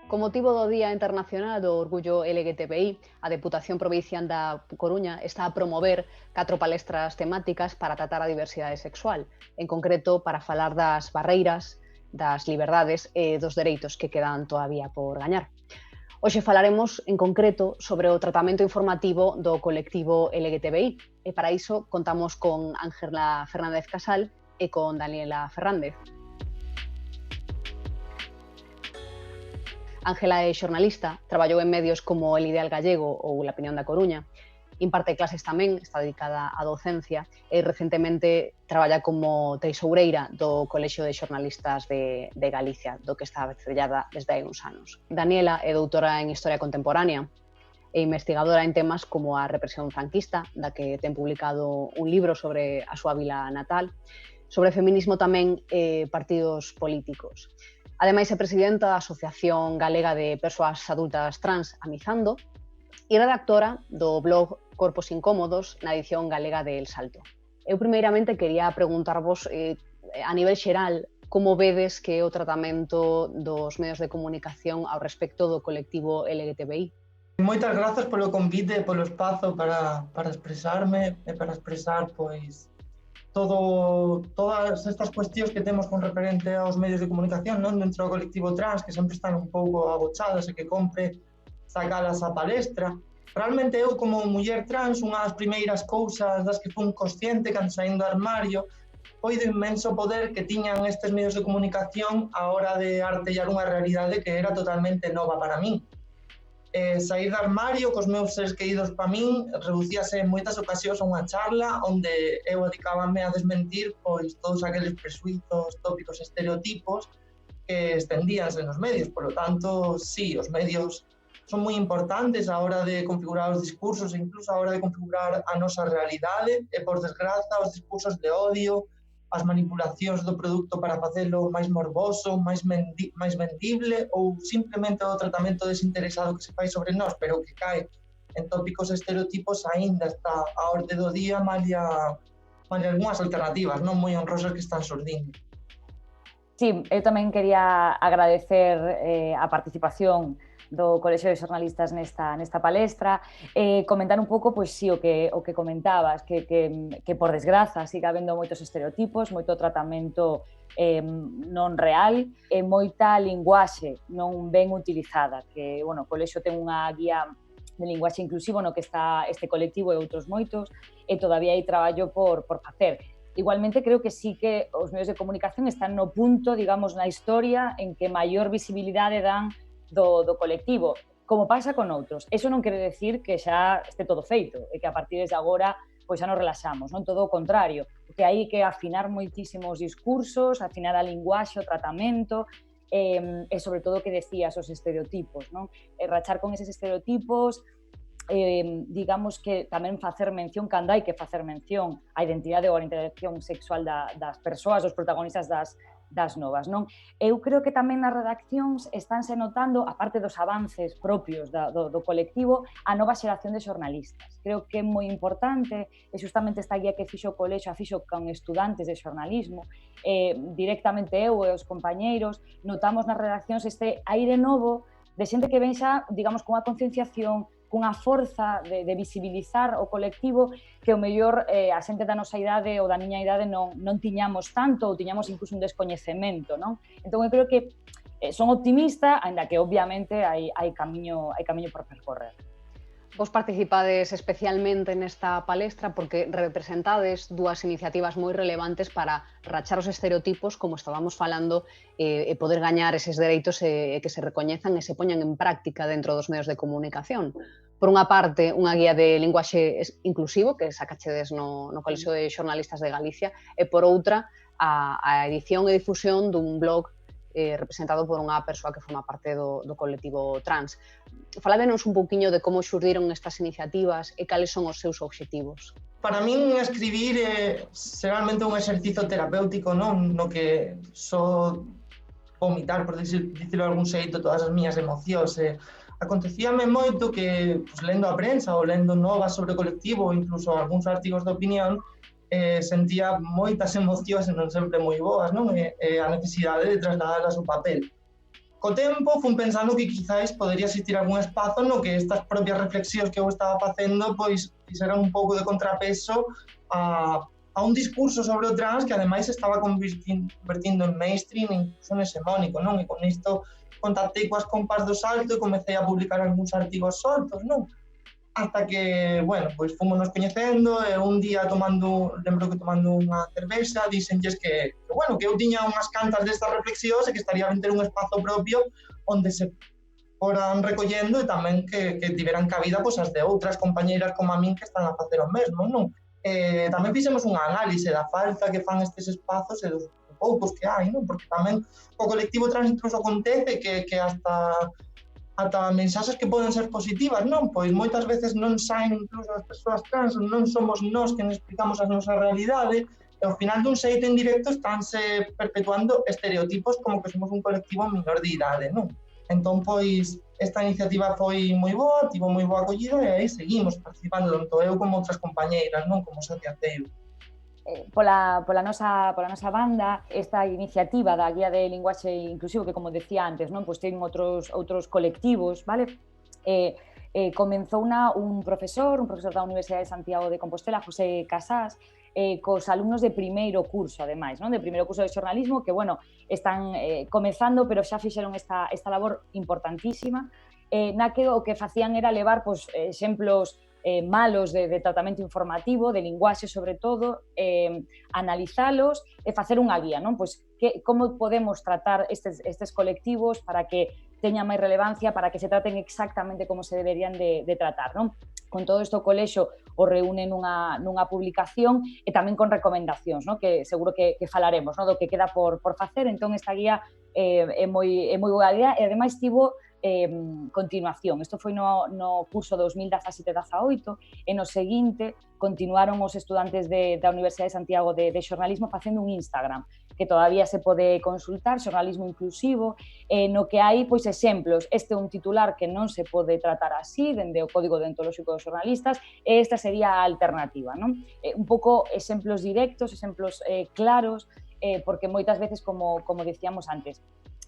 Con motivo do Día Internacional do Orgullo LGTBI, a Deputación Provincial da Coruña está a promover 4 palestras temáticas para tratar a diversidade sexual, en concreto para falar das barreiras, das liberdades e dos dereitos que quedan todavía por gañar. Hoxe falaremos en concreto sobre o tratamento informativo do colectivo LGTBI e para iso contamos con Ángela Fernández Casal e con Daniela Fernández. Ángela é xornalista, traballou en medios como El Ideal Gallego ou La Opinión da Coruña, imparte clases tamén, está dedicada á docencia e recentemente traballa como tesoureira do Colexio de Xornalistas de Galicia, do que está vencellada desde hai uns anos. Daniela é doutora en Historia Contemporánea e investigadora en temas como a represión franquista, da que ten publicado un libro sobre a súa vila natal, sobre feminismo tamén e partidos políticos. Ademais, é presidenta da Asociación Galega de Persoas Adultas Trans, Amizando, e redactora do blog Corpos Incómodos na edición galega de El Salto. Eu primeiramente quería preguntarvos, a nivel xeral, como vedes que é o tratamento dos medios de comunicación ao respecto do colectivo LGTBI? Moitas grazas polo convite e polo espazo para expresarme e para expresar, pois, todas estas cuestións que temos con referente aos medios de comunicación, non, dentro do colectivo trans, que sempre están un pouco agochadas e que compre sacalas á palestra. Realmente eu, como muller trans, unha das primeiras cousas das que fun consciente cando saín do armario foi do inmenso poder que tiñan estes medios de comunicación á hora de artellar unha realidade que era totalmente nova para min. Saír do armario cos meus seres queridos para min reducíase en moitas ocasións a unha charla onde eu dedicábame a desmentir pois todos aqueles presuizos, tópicos, estereotipos que extendíanse nos medios. Por lo tanto, sí, os medios son moi importantes a hora de configurar os discursos e incluso a hora de configurar a nosa realidade e, por desgraza, os discursos de odio, as manipulacións do produto para facelo máis morboso, máis vendible ou simplemente o tratamento desinteresado que se fai sobre nós, pero que cae en tópicos e estereotipos aínda está a orde do día, malia algunhas alternativas non moi honrosas que están surdindo. Sí, eu tamén quería agradecer a participación do Colexio de Xornalistas nesta palestra, comentar un pouco, pois sí, o que comentabas, que por desgraza siga habendo moitos estereotipos, moito tratamento non real e moita linguaxe non ben utilizada, que, bueno, o Colexio ten unha guía de linguaxe inclusivo no que está este colectivo e outros moitos, e todavía hai traballo por facer. Igualmente, creo que sí que os medios de comunicación están no punto, digamos, na historia en que maior visibilidade dan do colectivo, como pasa con outros. Eso non quere decir que xa este todo feito e que a partir de agora pois xa nos relaxamos, non? Todo o contrario, que hai que afinar moitísimos discursos, afinar a linguaxe, o tratamento e sobre todo o que decías, os estereotipos, non? Rachar con eses estereotipos, digamos que tamén facer mención, cando hai que facer mención á identidade ou a orientación sexual das persoas, dos protagonistas das novas, non? Eu creo que tamén nas redaccións estánse notando, aparte dos avances propios do colectivo, a nova xeración de xornalistas. Creo que é moi importante, e justamente esta guía que fixo o colexio, a fixo con estudantes de xornalismo, directamente eu e os compañeiros, notamos nas redaccións este aire novo de xente que ven xa, digamos, con unha concienciación, cunha forza de visibilizar o colectivo que o mellor a xente da nosa idade ou da miña idade non tiñamos tanto ou tiñamos incluso un descoñecemento, non? Entón, eu creo que son optimista, aínda que obviamente hai camiño por percorrer. Vos participades especialmente nesta palestra porque representades dúas iniciativas moi relevantes para rachar os estereotipos, como estábamos falando, e poder gañar eses dereitos e que se recoñezan e se poñan en práctica dentro dos medios de comunicación. Por unha parte, unha guía de linguaxe inclusivo que sacachedes no Colexio de Xornalistas de Galicia e, por outra, a edición e difusión dun blog representado por unha persoa que forma parte do colectivo trans. Faládenos un pouquiño de como xurdiron estas iniciativas e cales son os seus obxectivos. Para min, escribir é realmente un exercizo terapéutico, non? No que só vomitar, por dicirlo de algún xeito, todas as miñas emocións. Acontecíame moito que, lendo a prensa ou lendo novas sobre o colectivo ou incluso algúns artigos de opinión, sentía moitas emocións e non sempre moi boas, non? A necesidade de trasladalas ao papel. co tempo fun pensando que quizáis podería existir algún espazo no que estas propias reflexións que eu estaba facendo pois fixeran un pouco de contrapeso a un discurso sobre o trans que ademais estaba convertindo en mainstream, incluso en hexemónico, non? E con isto contactei coas compas do Salto e comecei a publicar algúns artigos soltos, non? Hasta que, bueno, pois fomos coñecendo e un día lembro que tomando unha cervexa, díxenlles que bueno, que eu tiña unhas cantas destas reflexións e que estaría ben ter un espazo propio onde se foran recollendo e tamén que tiveran cabida pois as de outras compañeiras como a min que están a facer o mesmo, non? Tamén fixemos unha análise da falta que fan estes espazos e dos poucos que hai, non? Porque tamén o colectivo trans incluso acontece que ata mensaxes que poden ser positivas, non? Pois moitas veces non saen incluso as persoas trans, non somos nós que nos explicamos a nosa realidade, e ao final dun xeito indirecto estánse perpetuando estereotipos como que somos un colectivo menor de idade, non? Entón, pois, esta iniciativa foi moi boa, tivo moi boa acollida e aí seguimos participando tanto eu como outras compañeiras, non? Como Socia Ceiro. Pola nosa banda, esta iniciativa da Guía de Linguaxe Inclusivo, que como decía antes, non, pois ten outros colectivos, vale? Comenzou un profesor da Universidade de Santiago de Compostela, José Casás, cos alumnos de primeiro curso, ademais, non? De primeiro curso de xornalismo, que, bueno, están comezando, pero xa fixeron esta labor importantísima, na que o que facían era levar, pois, exemplos malos de tratamento informativo, de linguaxe sobre todo, analizalos e facer unha guía, non? Pois como podemos tratar estes colectivos para que teña máis relevancia, para que se traten exactamente como se deberían de tratar, non? Con todo isto o colexo o reúne nunha publicación e tamén con recomendacións, non? Que seguro que falaremos, non? Do que queda por facer. Entón esta guía é moi boa guía e ademais tivo continuación. Isto foi no curso 2017-18 e no seguinte continuaron os estudantes da Universidade de Santiago de Xornalismo facendo un Instagram que todavía se pode consultar, Xornalismo Inclusivo, no que hai pois exemplos. Este é un titular que non se pode tratar así, dende o Código Deontolóxico dos Xornalistas, e esta sería a alternativa, non? Un pouco exemplos directos, exemplos claros, porque moitas veces, como decíamos antes,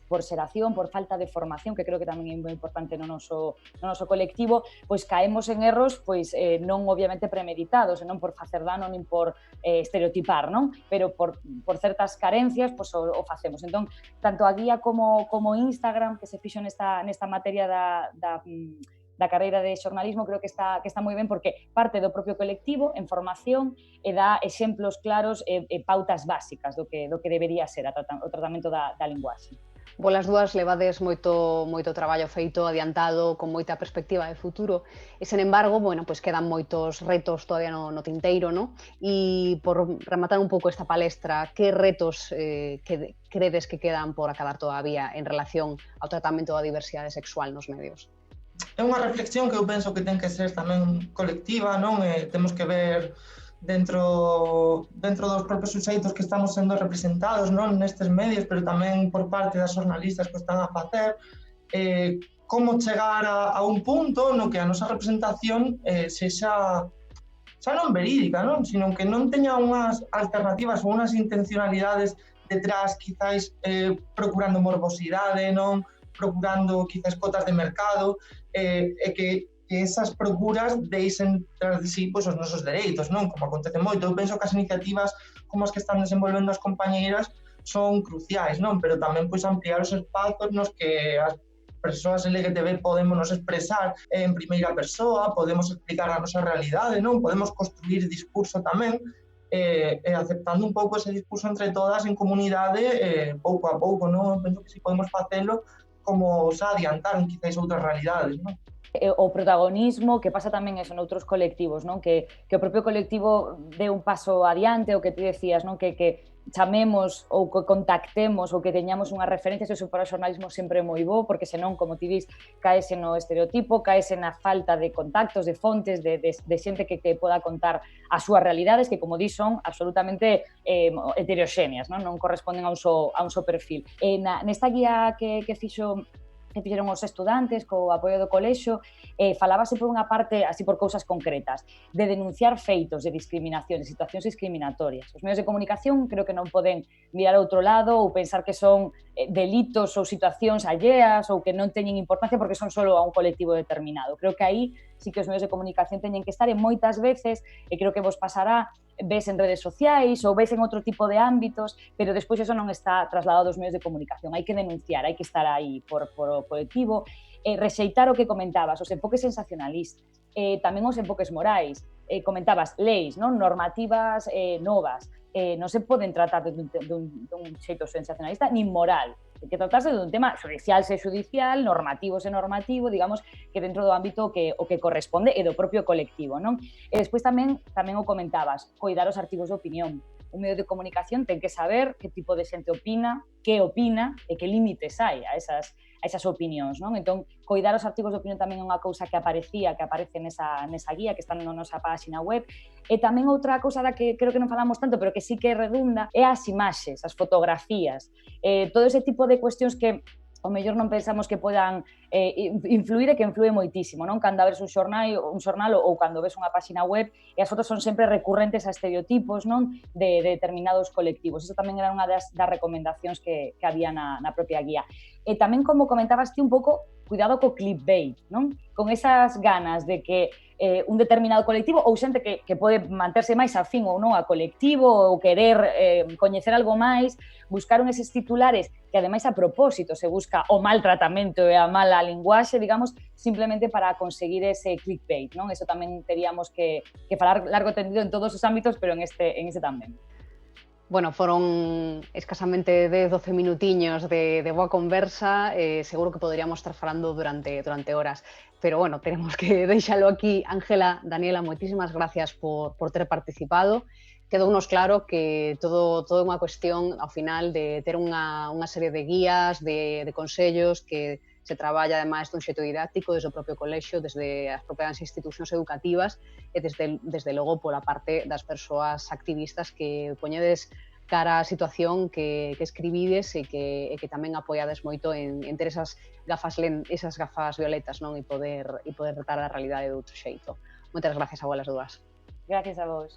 por xeración, por falta de formación, que creo que tamén é moi importante no noso colectivo, pois caemos en erros pois non obviamente premeditados, non por facer dano nin por estereotipar, non? Pero por certas carencias pois o facemos. Entón, tanto a guía como Instagram que se fixo nesta materia da carreira de xornalismo, creo que está moi ben porque parte do propio colectivo en formación e dá exemplos claros e pautas básicas do que debería ser o tratamento da linguaxe. Bolas dúas levades moito traballo feito, adiantado, con moita perspectiva de futuro, e, sen embargo, bueno, pues quedan moitos retos todavía no tinteiro, ¿no? E por rematar un pouco esta palestra, que retos credes que quedan por acabar todavía en relación ao tratamento da diversidade sexual nos medios? É unha reflexión que eu penso que ten que ser tamén colectiva, non? Temos que ver dentro dos propios suxeitos que estamos sendo representados, non, nestes medios, pero tamén por parte das xornalistas que están a facer, como chegar a un punto no que a nosa representación sexa xa non verídica, non, sino que non teña unhas alternativas ou unhas intencionalidades detrás, quizáis procurando morbosidade, non, procurando quizás cotas de mercado, e que esas procuras deixen tras de sí pois, os nosos dereitos, non? Como acontece moito. Eu penso que as iniciativas como as que están desenvolvendo as compañeiras son cruciais, non? Pero tamén pois, ampliar os espazos nos que as persoas LGTB podemos nos expresar en primeira persoa, podemos explicar a nosa realidade, non? Podemos construir discurso tamén, e aceptando un pouco ese discurso entre todas en comunidade, pouco a pouco, non? Penso que si podemos facelo como xa adiantaron quizás outras realidades, non? O protagonismo, que pasa tamén eso noutros colectivos, non? Que o propio colectivo dé un paso adiante, o que ti decías, non? Que chamemos ou que contactemos ou que teñamos unha referencia, eso para o xornalismo sempre é moi bo, porque senón, como ti dis, caese no estereotipo, caese na falta de contactos, de fontes, de xente que poda contar as súas realidades, que, como dis, son absolutamente heteroxéneas, non corresponden a un só perfil. Nesta guía que fixeron os estudantes co apoio do colexio, falábase por unha parte, así por cousas concretas, de denunciar feitos de discriminación, de situacións discriminatorias. Os medios de comunicación creo que non poden mirar a outro lado ou pensar que son delitos ou situacións alleas ou que non teñen importancia porque son solo a un colectivo determinado. Creo que aí sí que os medios de comunicación teñen que estar, e moitas veces, e creo que vos pasará, ves en redes sociais ou ves en outro tipo de ámbitos, pero despois eso non está trasladado aos medios de comunicación. Hai que denunciar, hai que estar aí por o colectivo, rexeitar o que comentabas, os enfoques sensacionalistas, tamén os enfoques morais. Comentabas leis, non? Normativas novas, non se poden tratar dun xeito sensacionalista nin moral. Tem que tratarse dun tema judicial se judicial, normativo se normativo, digamos que dentro do ámbito o que corresponde e do propio colectivo, non? E despois tamén o comentabas, coidar os artigos de opinión. Un medio de comunicación ten que saber que tipo de xente opina, que opina e que límites hai a esas opinións, non? Entón, coidar os artigos de opinión tamén é unha cousa que aparece nesa guía que está na nosa página web. E tamén outra cousa da que creo que non falamos tanto, pero que sí que redunda, é as imaxes, as fotografías, todo ese tipo de cuestións que o mellor non pensamos que podan influir e que influe moitísimo, non? Cando abres un xornal ou cando ves unha páxina web e as fotos son sempre recurrentes a estereotipos, non? De determinados colectivos. Iso tamén era unha das recomendacións que había na propia guía. E tamén, como comentabas ti un pouco, cuidado co clickbait, non? Con esas ganas de que un determinado colectivo ou xente que pode manterse máis afín ou non a colectivo ou querer coñecer algo máis, buscaron eses titulares que ademais a propósito se busca o mal tratamento e a mala linguaxe, digamos, simplemente para conseguir ese clickbait, non? Eso tamén teríamos que falar largo e tendido en todos os ámbitos, pero en este tamén. Bueno, foron escasamente 10-12 minutiños de boa conversa, seguro que poderíamos estar falando durante horas, pero bueno, tenemos que deixalo aquí. Ángela, Daniela, moitísimas gracias por ter participado. Quedounos claro que todo é unha cuestión, ao final, de ter unha serie de guías, de consellos que se traballa, ademais, dun xeito didáctico desde o propio colexio, desde as propias institucións educativas e desde logo pola parte das persoas activistas que poñedes cara á situación que escribides e que tamén apoiades moito en ter esas gafas violetas, non? E poder tratar a realidade de outro xeito. Moitas gracias a vos as dúas. Gracias a vos.